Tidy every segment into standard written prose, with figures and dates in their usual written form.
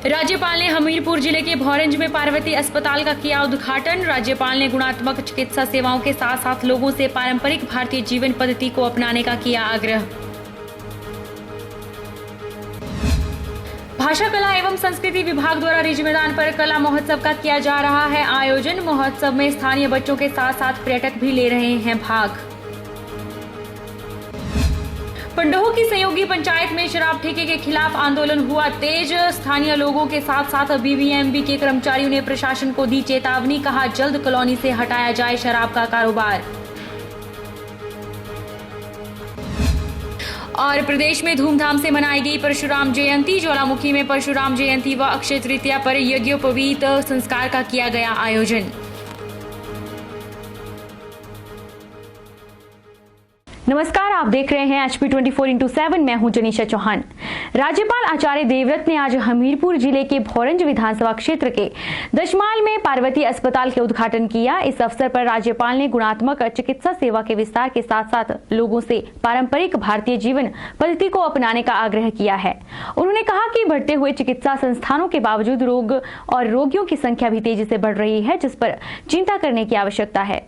राज्यपाल ने हमीरपुर जिले के भौरंज में पार्वती अस्पताल का किया उद्घाटन। राज्यपाल ने गुणात्मक चिकित्सा सेवाओं के साथ साथ लोगों से पारंपरिक भारतीय जीवन पद्धति को अपनाने का किया आग्रह। भाषा कला एवं संस्कृति विभाग द्वारा रिज मैदान पर कला महोत्सव का किया जा रहा है आयोजन। महोत्सव में स्थानीय बच्चों के साथ साथ पर्यटक भी ले रहे हैं भाग। पंडोह की सहयोगी पंचायत में शराब ठेके के खिलाफ आंदोलन हुआ तेज। स्थानीय लोगों के साथ साथ बीबीएमबी के कर्मचारियों ने प्रशासन को दी चेतावनी, कहा जल्द कॉलोनी से हटाया जाए शराब का कारोबार। और प्रदेश में धूमधाम से मनाई गई परशुराम जयंती। ज्वालामुखी में परशुराम जयंती व अक्षय तृतीया पर यज्ञोपवीत संस्कार का किया गया आयोजन। नमस्कार, आप देख रहे हैं HP 24x7। मैं हूं जनीशा चौहान। राज्यपाल आचार्य देवव्रत ने आज हमीरपुर जिले के भौरंज विधानसभा क्षेत्र के दशमाल में पार्वती अस्पताल के उद्घाटन किया। इस अवसर पर राज्यपाल ने गुणात्मक चिकित्सा सेवा के विस्तार के साथ साथ लोगों से पारंपरिक भारतीय जीवन पद्धति को अपनाने का आग्रह किया है। उन्होंने कहा कि बढ़ते हुए चिकित्सा संस्थानों के बावजूद रोग और रोगियों की संख्या भी तेजी से बढ़ रही है, जिस पर चिंता करने की आवश्यकता है।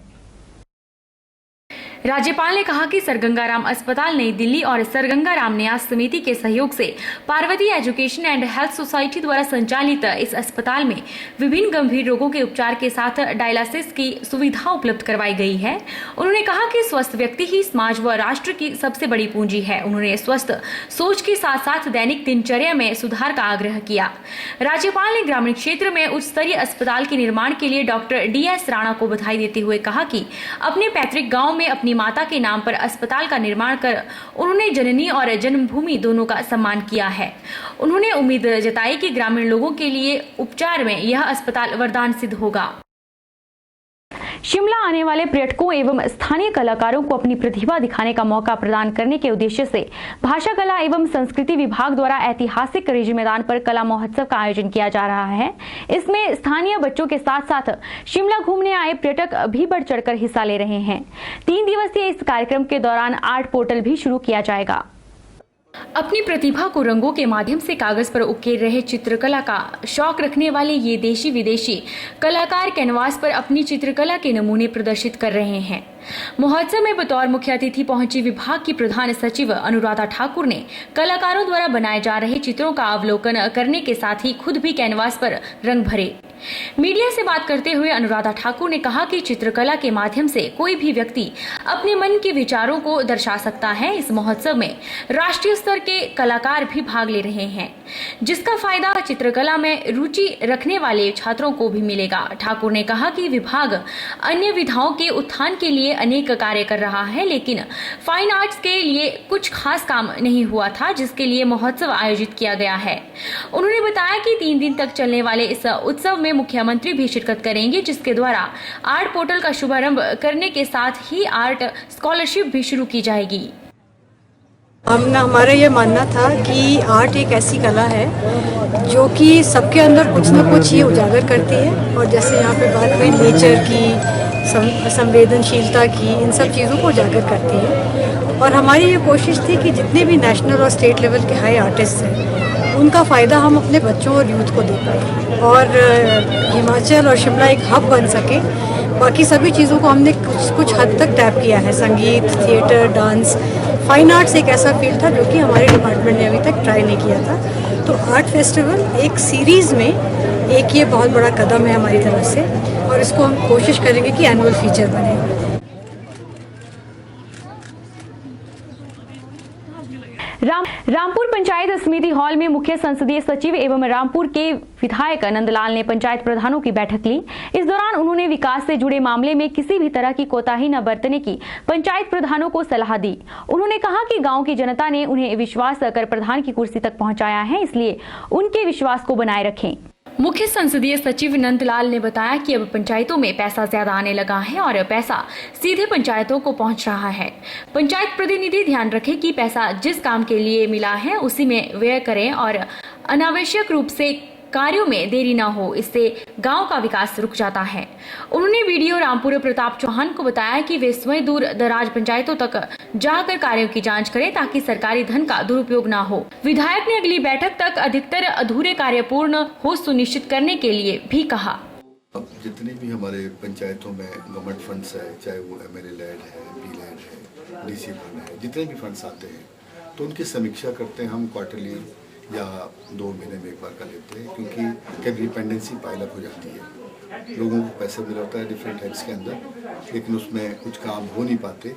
राज्यपाल ने कहा कि सर गंगाराम अस्पताल नई दिल्ली और सर गंगाराम न्यास समिति के सहयोग से Parvati education and health society द्वारा संचालित इस अस्पताल में विभिन्न गंभीर रोगों के उपचार के साथ डायलिसिस की सुविधा उपलब्ध करवाई गई है। उन्होंने कहा कि स्वस्थ व्यक्ति ही समाज व राष्ट्र की सबसे बड़ी पूंजी है। उन्होंने स्वस्थ सोच के साथ साथ दैनिक दिनचर्या में सुधार का आग्रह किया। राज्यपाल ने ग्रामीण क्षेत्र में उच्च स्तरीय अस्पताल के निर्माण के लिए डॉक्टर DS राणा को बधाई देते हुए कहा कि अपने पैतृक गाँव में अपनी माता के नाम पर अस्पताल का निर्माण कर उन्होंने जननी और जन्मभूमि दोनों का सम्मान किया है। उन्होंने उम्मीद जताई कि ग्रामीण लोगों के लिए उपचार में यह अस्पताल वरदान सिद्ध होगा। शिमला आने वाले पर्यटकों एवं स्थानीय कलाकारों को अपनी प्रतिभा दिखाने का मौका प्रदान करने के उद्देश्य से भाषा कला एवं संस्कृति विभाग द्वारा ऐतिहासिक रिज मैदान पर कला महोत्सव का आयोजन किया जा रहा है। इसमें स्थानीय बच्चों के साथ साथ शिमला घूमने आए पर्यटक भी बढ़ चढ़कर हिस्सा ले रहे हैं। 3 दिवसीय इस कार्यक्रम के दौरान आर्ट पोर्टल भी शुरू किया जाएगा। अपनी प्रतिभा को रंगों के माध्यम से कागज पर उकेर रहे चित्रकला का शौक रखने वाले ये देशी विदेशी कलाकार कैनवास पर अपनी चित्रकला के नमूने प्रदर्शित कर रहे हैं। महोत्सव में बतौर मुख्य अतिथि पहुंची विभाग की प्रधान सचिव अनुराधा ठाकुर ने कलाकारों द्वारा बनाए जा रहे चित्रों का अवलोकन करने के साथ ही खुद भी कैनवास पर रंग भरे। मीडिया से बात करते हुए अनुराधा ठाकुर ने कहा कि चित्रकला के माध्यम से कोई भी व्यक्ति अपने मन के विचारों को दर्शा सकता है। इस महोत्सव में राष्ट्रीय स्तर के कलाकार भी भाग ले रहे हैं, जिसका फायदा चित्रकला में रुचि रखने वाले छात्रों को भी मिलेगा। ठाकुर ने कहा कि विभाग अन्य विधाओं के उत्थान के लिए अनेक कार्य कर रहा है, लेकिन फाइन आर्ट्स के लिए कुछ खास काम नहीं हुआ था, जिसके लिए महोत्सव आयोजित किया गया है। उन्होंने बताया कि 3 दिन तक चलने वाले इस उत्सव में मुख्यमंत्री भी शिरकत करेंगे, जिसके द्वारा आर्ट पोर्टल का शुभारंभ करने के साथ ही आर्ट स्कॉलरशिप भी शुरू की जाएगी। हमारा ये मानना था कि आर्ट एक ऐसी कला है जो कि सबके अंदर कुछ ना कुछ ये उजागर करती है, और जैसे यहाँ पे बात हुई नेचर की, संवेदनशीलता की, इन सब चीज़ों को उजागर करती है। और हमारी ये कोशिश थी कि जितने भी नेशनल और स्टेट लेवल के हाई आर्टिस्ट हैं उनका फ़ायदा हम अपने बच्चों और यूथ को दे पाए, और हिमाचल और शिमला एक हब बन सके। बाकी सभी चीज़ों को हमने कुछ हद तक टैप किया है, संगीत, थिएटर, डांस। फाइन आर्ट्स एक ऐसा फील्ड था जो कि हमारे डिपार्टमेंट ने अभी तक ट्राई नहीं किया था। तो आर्ट फेस्टिवल एक सीरीज़ में एक ये बहुत बड़ा कदम है हमारी तरफ से, और इसको हम कोशिश करेंगे कि एनुअल फीचर बने। रामपुर पंचायत समिति हॉल में मुख्य संसदीय सचिव एवं रामपुर के विधायक नंदलाल ने पंचायत प्रधानों की बैठक ली। इस दौरान उन्होंने विकास से जुड़े मामले में किसी भी तरह की कोताही न बरतने की पंचायत प्रधानों को सलाह दी। उन्होंने कहा कि गांव की जनता ने उन्हें विश्वास कर प्रधान की कुर्सी तक पहुंचाया है, इसलिए उनके विश्वास को बनाए रखें। मुख्य संसदीय सचिव नंदलाल ने बताया कि अब पंचायतों में पैसा ज्यादा आने लगा है और पैसा सीधे पंचायतों को पहुंच रहा है। पंचायत प्रतिनिधि ध्यान रखें कि पैसा जिस काम के लिए मिला है उसी में व्यय करें और अनावश्यक रूप से कार्यों में देरी न हो, इससे गांव का विकास रुक जाता है। उन्होंने वीडियो रामपुर प्रताप चौहान को बताया कि वे स्वयं दूर दराज पंचायतों तक जाकर कार्यों की जांच करें ताकि सरकारी धन का दुरुपयोग न हो। विधायक ने अगली बैठक तक अधिकतर अधूरे कार्य पूर्ण हो सुनिश्चित करने के लिए भी कहा। अब जितने भी हमारे पंचायतों में गवर्नमेंट फंड्स है, चाहे वो MLA लैंड है, MP लैंड है, DC फंड है, जितने भी फंड्स आते हैं तो उनकी समीक्षा करते हैं हम क्वार्टरली या 2 महीने में एक बार कर लेते हैं, क्योंकि कभी डिपेंडेंसी पाइलअप हो जाती है। लोगों को पैसा मिला होता है डिफरेंट हेड्स के अंदर, लेकिन उसमें कुछ काम हो नहीं पाते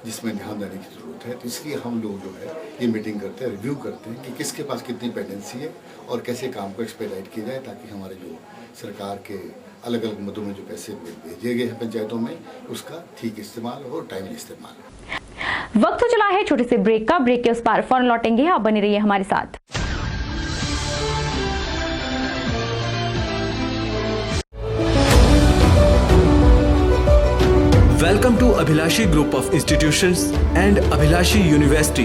जिसमें ध्यान देने की ज़रूरत है। तो इसलिए हम लोग जो है ये मीटिंग करते हैं, रिव्यू करते हैं कि किसके पास कितनी पेंडेंसी है और कैसे काम को एक्सपेडाइट किया जाए ताकि हमारे जो सरकार के अलग अलग मदों में जो पैसे भेजे गए हैं पंचायतों में उसका ठीक इस्तेमाल हो, टाइमली इस्तेमाल। वक्त तो चला है छोटे से ब्रेक का। ब्रेक के उस पार फौरन लौटेंगे, आप बने रहिए हमारे साथ। Welcome to Abhilashi Group of Institutions and Abhilashi University,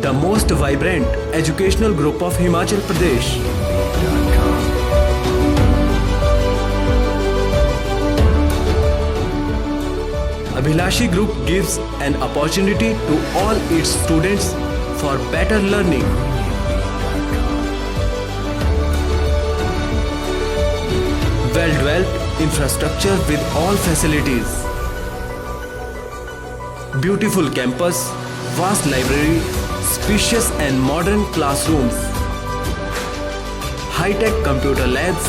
the most vibrant educational group of Himachal Pradesh. Abhilashi Group gives an opportunity to all its students for better learning. Well-developed infrastructure with all facilities. Beautiful campus, vast library, spacious and modern classrooms, high-tech computer labs,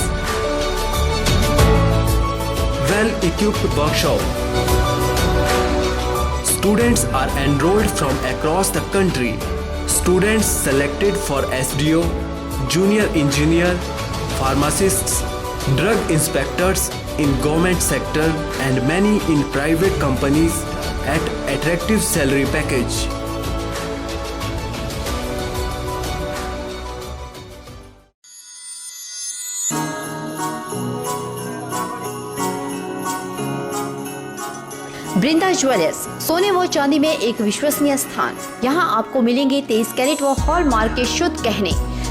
well-equipped workshop. Students are enrolled from across the country. Students selected for SDO, junior engineer, pharmacists, drug inspectors in government sector and many in private companies at attractive salary package. Brinda jewellers, सोने व चांदी में एक विश्वसनीय स्थान। यहाँ आपको मिलेंगे 23 कैरेट व हॉलमार्क के शुद्ध गहने।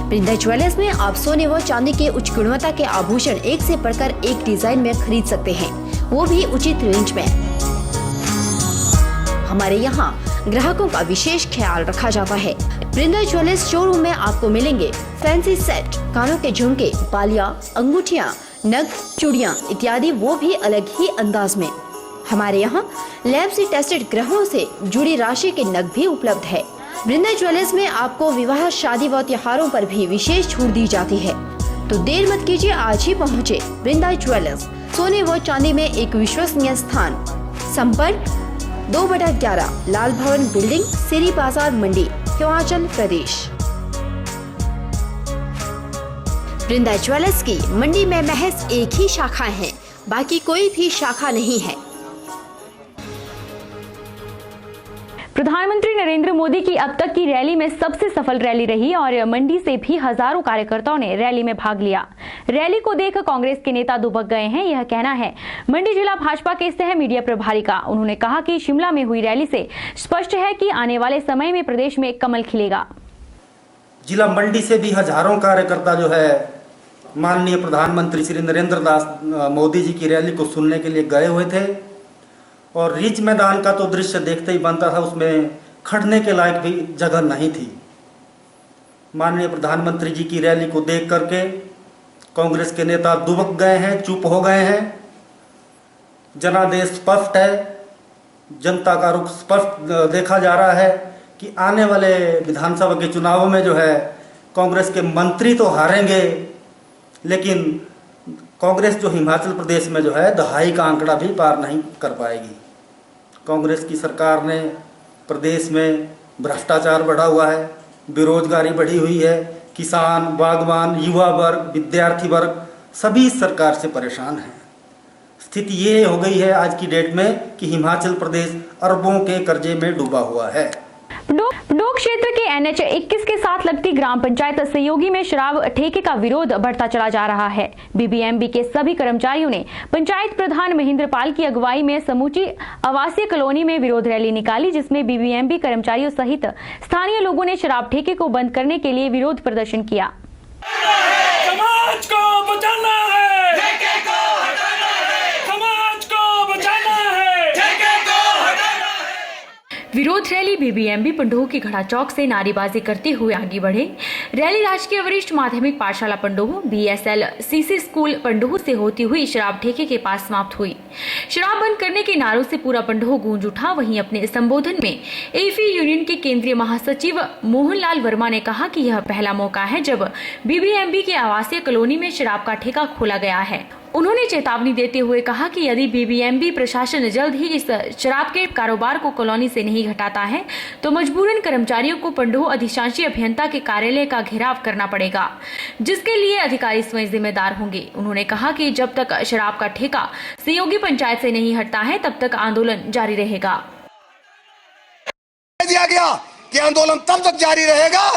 बृंदा ज्वेलर्स में आप सोने व चांदी के उच्च गुणवत्ता के आभूषण एक से बढ़कर एक डिजाइन में खरीद सकते हैं, वो भी उचित रेंज में। हमारे यहाँ ग्राहकों का विशेष ख्याल रखा जाता है। बृंदा ज्वेलर्स शोरूम में आपको मिलेंगे फैंसी सेट, कानों के झुमके, बालियां, अंगूठियां, नग, चूड़ियां इत्यादि, वो भी अलग ही अंदाज में। हमारे यहाँ लैब से टेस्टेड ग्रहों से जुड़ी राशि के नग भी उपलब्ध है। बृंदा ज्वेलर्स में आपको विवाह, शादी व त्योहारों पर भी विशेष छूट दी जाती है। तो देर मत कीजिए, आज ही पहुँचे बृंदा ज्वेलर्स, सोने व चांदी में एक विश्वसनीय स्थान। संपर्क 2/11 लाल भवन बिल्डिंग, सिरी बाजार, मंडी, हिमाचल प्रदेश। बृंदा ज्वेलर्स की मंडी में महज एक ही शाखा है, बाकी कोई भी शाखा नहीं है। प्रधानमंत्री नरेंद्र मोदी की अब तक की रैली में सबसे सफल रैली रही और मंडी से भी हजारों कार्यकर्ताओं ने रैली में भाग लिया। रैली को देख कांग्रेस के नेता दुबक गए हैं, यह कहना है मंडी जिला भाजपा के सह मीडिया प्रभारी का। उन्होंने कहा कि शिमला में हुई रैली से स्पष्ट है कि आने वाले समय में प्रदेश में कमल खिलेगा। जिला मंडी से भी हजारों कार्यकर्ता जो है माननीय प्रधानमंत्री श्री नरेंद्र दास मोदी जी की रैली को सुनने के लिए गए हुए थे और रिच मैदान का तो दृश्य देखते ही बनता था, उसमें खड़ने के लायक भी जगह नहीं थी। माननीय प्रधानमंत्री जी की रैली को देख करके कांग्रेस के नेता दुबक गए हैं, चुप हो गए हैं। जनादेश स्पष्ट है, जनता का रुख स्पष्ट देखा जा रहा है कि आने वाले विधानसभा के चुनावों में जो है कांग्रेस के मंत्री तो हारेंगे, लेकिन कांग्रेस जो हिमाचल प्रदेश में जो है दहाई का आंकड़ा भी पार नहीं कर पाएगी। कांग्रेस की सरकार ने प्रदेश में भ्रष्टाचार बढ़ा हुआ है, बेरोजगारी बढ़ी हुई है, किसान, बागवान, युवा वर्ग, विद्यार्थी वर्ग सभी सरकार से परेशान हैं। स्थिति ये हो गई है आज की डेट में कि हिमाचल प्रदेश अरबों के कर्जे में डूबा हुआ है। पडोक क्षेत्र के NH 21 के साथ लगती ग्राम पंचायत सहयोगी में शराब ठेके का विरोध बढ़ता चला जा रहा है। BBMB के सभी कर्मचारियों ने पंचायत प्रधान महेंद्र पाल की अगुवाई में समूची आवासीय कॉलोनी में विरोध रैली निकाली, जिसमें BBMB कर्मचारियों सहित स्थानीय लोगों ने शराब ठेके को बंद करने के लिए विरोध प्रदर्शन किया। समाज को विरोध रैली बीबीएमबी पंडोह की घड़ा चौक से नारेबाजी करते हुए आगे बढ़े। रैली राजकीय वरिष्ठ माध्यमिक पाठशाला Pandoh BSL CC school Pandoh से होती हुई शराब ठेके के पास समाप्त हुई। शराब बंद करने के नारों से पूरा पंडोह गूंज उठा। वहीं अपने संबोधन में एफी यूनियन के केंद्रीय महासचिव मोहनलाल वर्मा ने कहा कि यह पहला मौका है जब बीबीएमबी के आवासीय कॉलोनी में शराब का ठेका खोला गया है। उन्होंने चेतावनी देते हुए कहा कि यदि बीबीएमबी प्रशासन जल्द ही इस शराब के कारोबार को कॉलोनी से नहीं घटाता है तो मजबूरन कर्मचारियों को पंडोह अधिशांशी अभियंता के कार्यालय का घेराव करना पड़ेगा, जिसके लिए अधिकारी स्वयं जिम्मेदार होंगे। उन्होंने कहा कि जब तक शराब का ठेका सहयोगी पंचायत से नहीं हटता है तब तक आंदोलन जारी रहेगा। दिया गया कि आंदोलन तब तक जारी रहेगा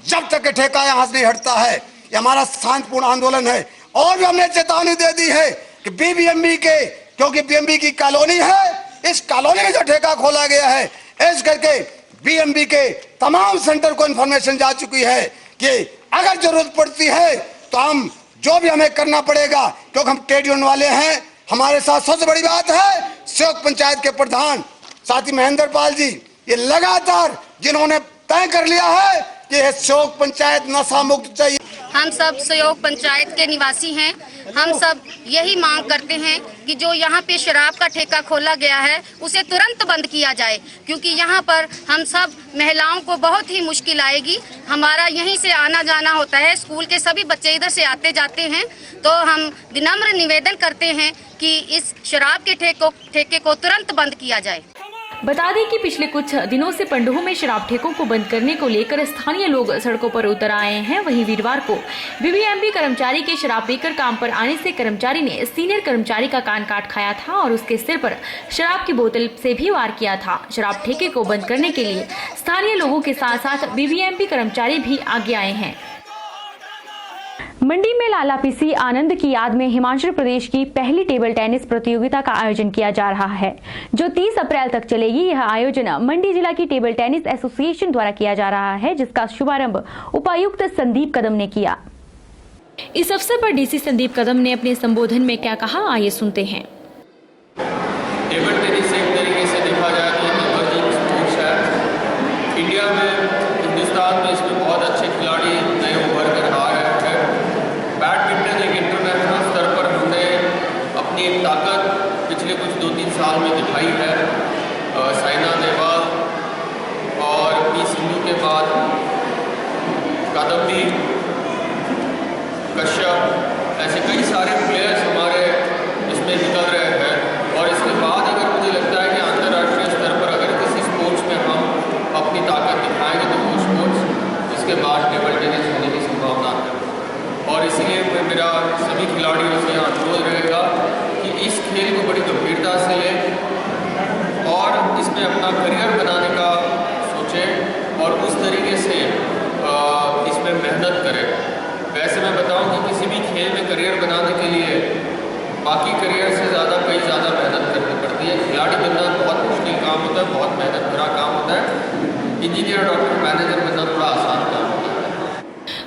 जब तक ठेका यहाँ से नहीं हटता है। ये हमारा शांतिपूर्ण आंदोलन है। और भी हमने चेतावनी दे दी है कि बीबीएमबी के, क्योंकि बीएमबी की कॉलोनी है, इस कॉलोनी में जो ठेका खोला गया है इस करके बीएमबी के तमाम सेंटर को इंफॉर्मेशन जा चुकी है कि अगर जरूरत पड़ती है तो हम जो भी हमें करना पड़ेगा, क्योंकि हम ट्रेड यूनियन वाले हैं। हमारे साथ सबसे बड़ी बात है सहयोग पंचायत के प्रधान साथी महेंद्र पाल जी, ये लगातार जिन्होंने तय कर लिया है कि यह सहयोग पंचायत नशा मुक्त चाहिए। हम सब सहयोग पंचायत के निवासी हैं। हम सब यही मांग करते हैं कि जो यहाँ पे शराब का ठेका खोला गया है उसे तुरंत बंद किया जाए, क्योंकि यहाँ पर हम सब महिलाओं को बहुत ही मुश्किल आएगी। हमारा यहीं से आना जाना होता है, स्कूल के सभी बच्चे इधर से आते जाते हैं। तो हम विनम्र निवेदन करते हैं कि इस शराब के ठेके को तुरंत बंद किया जाए। बता दें कि पिछले कुछ दिनों से पंडोह में शराब ठेकों को बंद करने को लेकर स्थानीय लोग सड़कों पर उतर आए हैं। वहीं वीरवार को बीबीएमबी कर्मचारी के शराब पीकर काम पर आने से कर्मचारी ने सीनियर कर्मचारी का कान काट खाया था और उसके सिर पर शराब की बोतल से भी वार किया था। शराब ठेके को बंद करने के लिए स्थानीय लोगों के साथ साथ बीबीएमबी कर्मचारी भी आगे आए हैं। मंडी में लाला पीसी आनंद की याद में हिमाचल प्रदेश की पहली टेबल टेनिस प्रतियोगिता का आयोजन किया जा रहा है, जो 30 अप्रैल तक चलेगी। यह आयोजन मंडी जिला की टेबल टेनिस एसोसिएशन द्वारा किया जा रहा है, जिसका शुभारंभ उपायुक्त संदीप कदम ने किया। इस अवसर पर डीसी संदीप कदम ने अपने संबोधन में क्या कहा, आइए सुनते हैं। टेबल टेनिस एक तरीके से देखा जाए तो इमर्जिंग स्पोर्ट्स है। इंडिया में, हिंदुस्तान में इसमें बहुत अच्छे खिलाड़ी नए उभर कर आ रहे हैं। बैडमिंटन एक इंटरनेशनल स्तर पर हमने अपनी एक ताकत पिछले कुछ 2-3 साल में दिखाई है। साइना नेहवाल और पी सिंधु के बाद कादम्बी, कश्यप, ऐसे कई सारे प्लेयर्स हमारे इसमें निकल रहे हैं। और इसके बाद अगर मुझे लगता है कि अंतर्राष्ट्रीय स्तर पर अगर किसी स्पोर्ट्स में हम अपनी ताकत दिखाएंगे तो वो स्पोर्ट्स इसके बाद टेबल टेनिस होने की संभावना है। और इसलिए मेरा सभी खिलाड़ियों से अनुरोध रहेगा कि इस खेल को बड़ी गंभीरता से लें और इसमें अपना करियर बनाने का सोचें और उस तरीके से इसमें मेहनत करें। वैसे मैं बताऊं कि किसी भी खेल में करियर बनाने के लिए बाकी करियर से कई ज़्यादा मेहनत करनी पड़ती है। खिलाड़ी बनना बहुत मुश्किल काम होता है, बहुत मेहनत भरा काम होता है। इंजीनियर, डॉक्टर, मैनेजर बनना थोड़ा आसान काम होता है।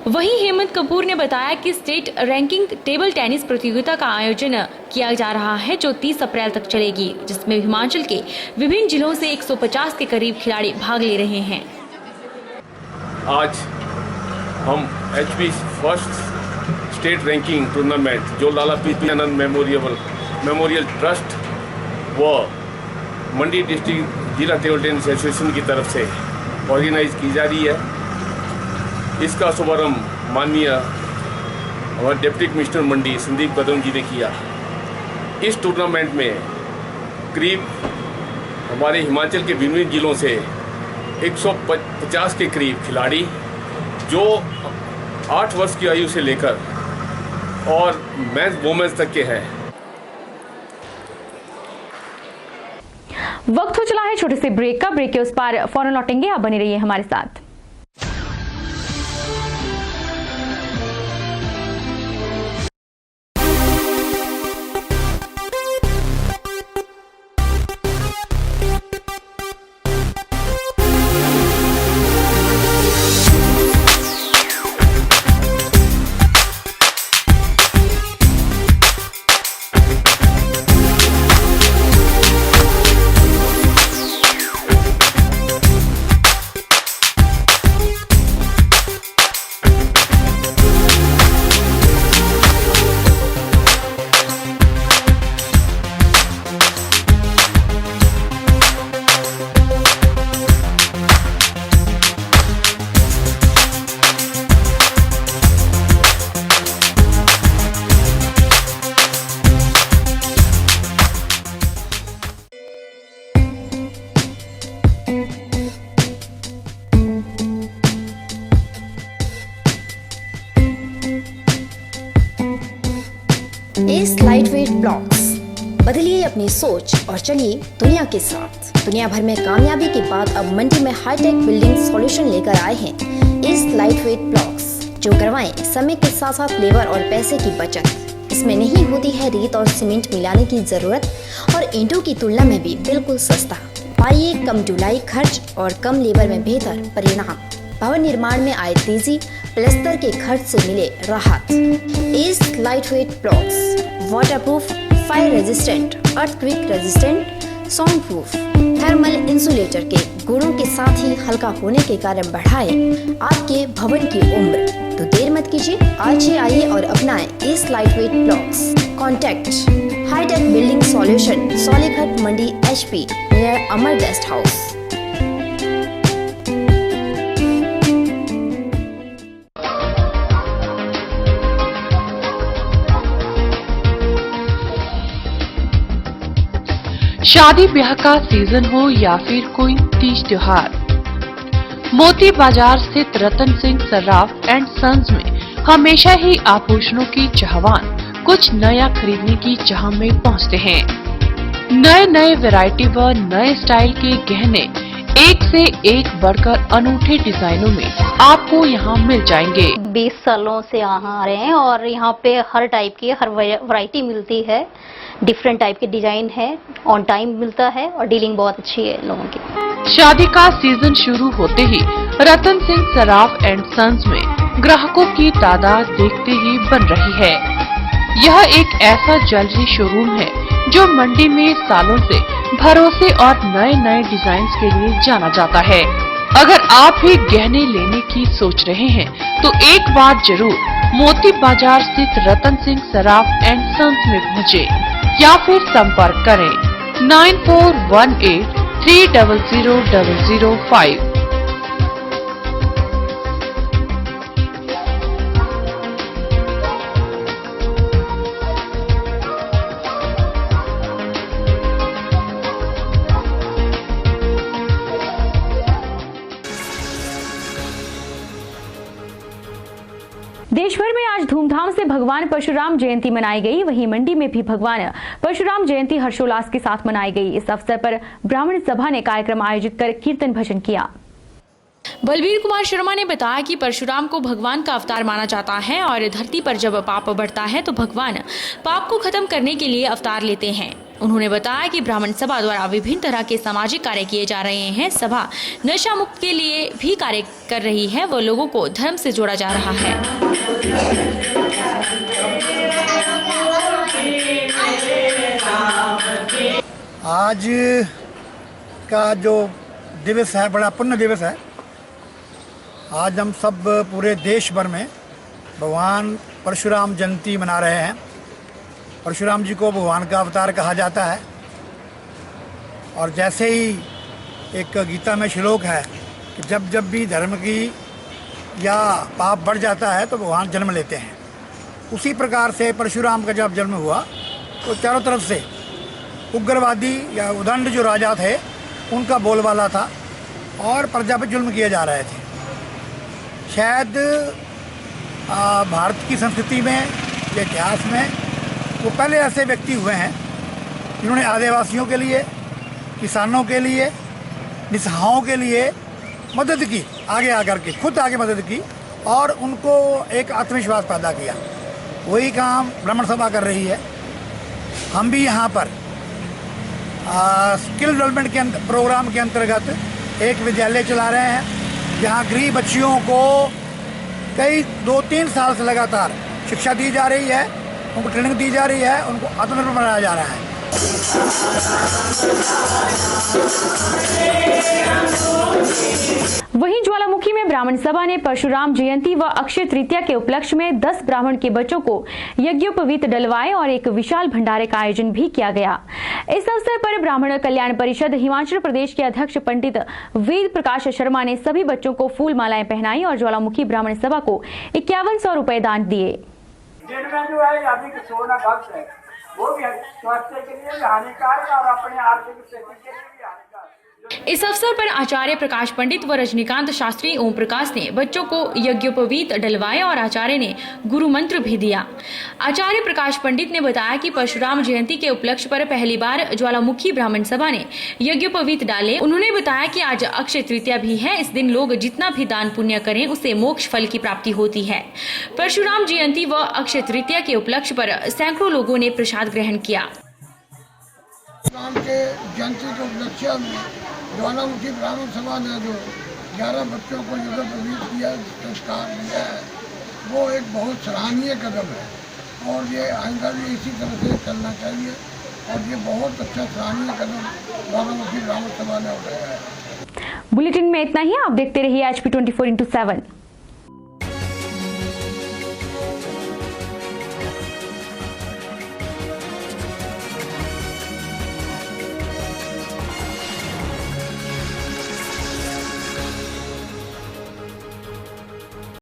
वहीं हेमंत कपूर ने बताया कि स्टेट रैंकिंग टेबल टेनिस प्रतियोगिता का आयोजन किया जा रहा है, जो 30 अप्रैल तक चलेगी, जिसमें हिमाचल के विभिन्न जिलों से 150 के करीब खिलाड़ी भाग ले रहे हैं। आज हम HP first state ranking tournament जो लाला पीसी आनंद मेमोरियल ट्रस्ट व मंडी डिस्ट्रिक्ट जिला टेबल टेनिस एसोसिएशन की तरफ से ऑर्गेनाइज की जा रही है। इसका शुभारंभ माननीय हमारे डिप्टी कमिश्नर मंडी संदीप कदम जी ने किया। इस टूर्नामेंट में करीब हमारे हिमाचल के विभिन्न जिलों से 150 के करीब खिलाड़ी जो 8 वर्ष की आयु से लेकर और मेंस वुमेन्स तक के हैं। वक्त हो चला है छोटे से ब्रेक का। ब्रेक के उस पार फौरन लौटेंगे, आप बने रहिए हमारे साथ। इस लाइटवेट ब्लॉक्स, बदलिए अपनी सोच और चलिए दुनिया के साथ। दुनिया भर में कामयाबी के बाद अब मंडी में हाईटेक बिल्डिंग सॉल्यूशन लेकर आए हैं इस लाइटवेट ब्लॉक्स, जो करवाएं समय के साथ साथ लेबर और पैसे की बचत। इसमें नहीं होती है रेत और सीमेंट मिलाने की जरूरत और ईंटों की तुलना में भी बिल्कुल सस्ता। पाइए कम ढुलाई खर्च और कम लेबर में बेहतर परिणाम। भवन निर्माण में आए तेजी, प्लास्टर के खर्च से मिले राहत। इस lightweight blocks waterproof, fire resistant, earthquake resistant, sound proof, thermal insulator के गुणों के साथ ही हल्का होने के कारण बढ़ाए आपके भवन की उम्र। तो देर मत कीजिए, आज ही आइए और अपनाएं इस lightweight blocks. Contact hitech building solution, Solighat Mandi HP, near Amar guest house. शादी ब्याह का सीजन हो या फिर कोई तीज त्योहार, मोती बाजार स्थित रतन सिंह सर्राफ एंड सन्स में हमेशा ही आभूषणों की चाहवान कुछ नया खरीदने की चाह में पहुंचते हैं। नए नए वैरायटी व नए स्टाइल के गहने एक से एक बढ़कर अनूठे डिजाइनों में आपको यहाँ मिल जाएंगे। 20 सालों से यहाँ आ रहे हैं और यहाँ पे हर टाइप की हर वैरायटी मिलती है, डिफरेंट टाइप के डिजाइन है, ऑन टाइम मिलता है और डीलिंग बहुत अच्छी है लोगों की। शादी का सीजन शुरू होते ही रतन सिंह सर्राफ एंड सन्स में ग्राहकों की तादाद देखते ही बन रही है। यह एक ऐसा ज्वेलरी शोरूम है जो मंडी में सालों से भरोसे और नए नए डिजाइन के लिए जाना जाता है। अगर आप भी गहने लेने की सोच रहे हैं तो एक बार जरूर मोती बाजार स्थित रतन सिंह सर्राफ एंड सन्स में पहुँचे या फिर संपर्क करें 9418 300005। देश भर में आज धूमधाम से भगवान परशुराम जयंती मनाई गई। वहीं मंडी में भी भगवान परशुराम जयंती हर्षोल्लास के साथ मनाई गई। इस अवसर पर ब्राह्मण सभा ने कार्यक्रम आयोजित कर कीर्तन भजन किया। बलबीर कुमार शर्मा ने बताया कि परशुराम को भगवान का अवतार माना जाता है और धरती पर जब पाप बढ़ता है तो भगवान पाप को खत्म करने के लिए अवतार लेते हैं। उन्होंने बताया कि ब्राह्मण सभा द्वारा विभिन्न तरह के सामाजिक कार्य किए जा रहे हैं। सभा नशा मुक्त के लिए भी कार्य कर रही है व लोगों को धर्म से जोड़ा जा रहा है। आज का जो दिवस है बड़ा पुण्य दिवस है। आज हम सब पूरे देश भर में भगवान परशुराम जयंती मना रहे हैं। परशुराम जी को भगवान का अवतार कहा जाता है और जैसे ही एक गीता में श्लोक है कि जब जब भी धर्म की या पाप बढ़ जाता है तो भगवान जन्म लेते हैं, उसी प्रकार से परशुराम का जब जन्म हुआ तो चारों तरफ से उग्रवादी या उदंड जो राजा थे उनका बोलबाला था और प्रजा पर जुल्म किए जा रहे थे। शायद भारत की संस्कृति में या इतिहास में वो पहले ऐसे व्यक्ति हुए हैं जिन्होंने आदिवासियों के लिए, किसानों के लिए, निस्सहायों के लिए मदद की, आगे आकर के खुद आगे मदद की और उनको एक आत्मविश्वास पैदा किया। वही काम ब्राह्मण सभा कर रही है। हम भी यहाँ पर स्किल डेवलपमेंट के प्रोग्राम के अंतर्गत एक विद्यालय चला रहे हैं जहाँ गरीब बच्चियों को कई 2-3 साल से लगातार शिक्षा दी जा रही है, उनको ट्रेनिंग दी जा रही है, उनको आत्मनिर्भर बनाया जा रहा है। वहीं ज्वालामुखी में ब्राह्मण सभा ने परशुराम जयंती व अक्षय तृतीया के उपलक्ष्य में 10 ब्राह्मण के बच्चों को यज्ञोपवीत डलवाए और एक विशाल भंडारे का आयोजन भी किया गया। इस अवसर पर ब्राह्मण कल्याण परिषद हिमाचल प्रदेश के अध्यक्ष पंडित वेद प्रकाश शर्मा ने सभी बच्चों को फूल मालाएं पहनाई और ज्वालामुखी ब्राह्मण सभा को 5100 रुपए दान दिए। जिनमें जो है अधिक सोना भक्त है वो भी स्वास्थ्य के लिए भी हानिकारक और अपने आर्थिक स्थिति के लिए भी हानिकारक। इस अवसर पर आचार्य प्रकाश पंडित व रजनीकांत शास्त्री ओम प्रकाश ने बच्चों को यज्ञोपवीत डलवाए और आचार्य ने गुरु मंत्र भी दिया। आचार्य प्रकाश पंडित ने बताया कि परशुराम जयंती के उपलक्ष्य पर पहली बार ज्वालामुखी ब्राह्मण सभा ने यज्ञोपवीत डाले। उन्होंने बताया कि आज अक्षय तृतीया भी है। इस दिन लोग जितना भी दान पुण्य करें उसे मोक्ष फल की प्राप्ति होती है। परशुराम जयंती व अक्षय तृतीया के उपलक्ष्य पर सैकड़ों लोगों ने प्रसाद ग्रहण किया। राम के जयंती के उपलक्ष्य में ज्वालामुखी ब्राह्मण सभा ने जो 11 बच्चों को यज्ञोपवीत किया, संस्कार दिया है, वो एक बहुत सराहनीय कदम है और ये आइंदा भी इसी तरह से चलना चाहिए और ये बहुत अच्छा सराहनीय कदम ज्वालामुखी ब्राह्मण सभा ने उठाया है। बुलेटिन में इतना ही। आप देखते रहिए HP 24x7।